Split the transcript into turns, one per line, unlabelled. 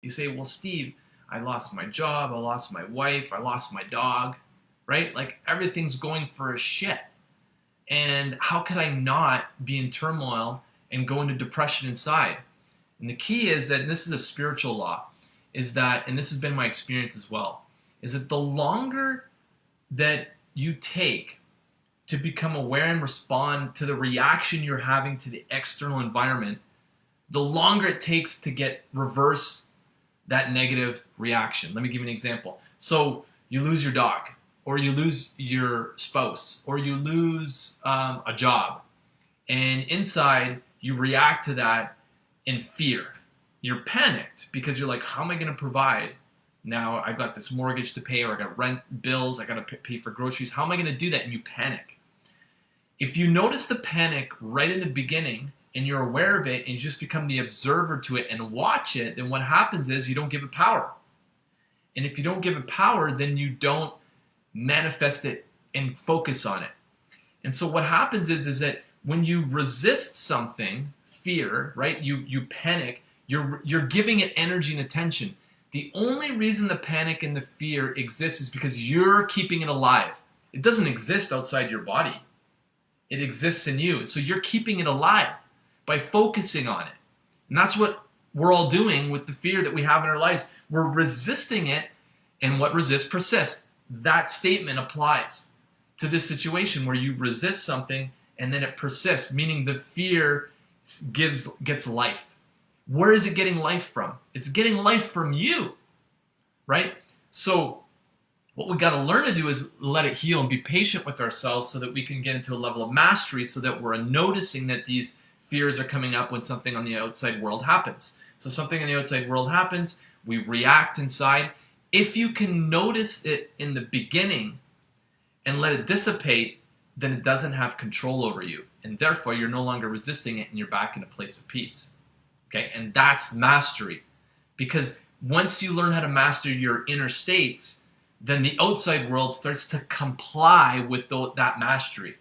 You say, well, Steve, I lost my job, I lost my wife, I lost my dog, right? Like everything's going for a shit. And how could I not be in turmoil and go into depression inside? And the key is that, and this is a spiritual law, is that, and this has been my experience as well, is that the longer that you take to become aware and respond to the reaction you're having to the external environment, the longer it takes to reverse that negative reaction. Let me give you an example. So you lose your dog, or you lose your spouse, or you lose a job, and inside you react to that in fear. You're panicked because you're like, how am I going to provide? Now I've got this mortgage to pay, or I got rent bills, I got to pay for groceries. How am I going to do that? And you panic. If you notice the panic right in the beginning and you're aware of it and you just become the observer to it and watch it, then what happens is you don't give it power. And if you don't give it power, then you don't manifest it and focus on it. And so what happens is that when you resist something, fear, right? You panic, you're giving it energy and attention. The only reason the panic and the fear exists is because you're keeping it alive. It doesn't exist outside your body. It exists in you. So you're keeping it alive by focusing on it. And that's what we're all doing with the fear that we have in our lives. We're resisting it, and what resists persists. That statement applies to this situation where you resist something and then it persists, meaning the fear gets life. Where is it getting life from? It's getting life from you, right? So what we got to learn to do is let it heal and be patient with ourselves so that we can get into a level of mastery, so that we're noticing that these fears are coming up when something on the outside world happens. So something in the outside world happens, we react inside. If you can notice it in the beginning and let it dissipate, then it doesn't have control over you. And therefore, you're no longer resisting it and you're back in a place of peace. Okay? And that's mastery. Because once you learn how to master your inner states, then the outside world starts to comply with that mastery.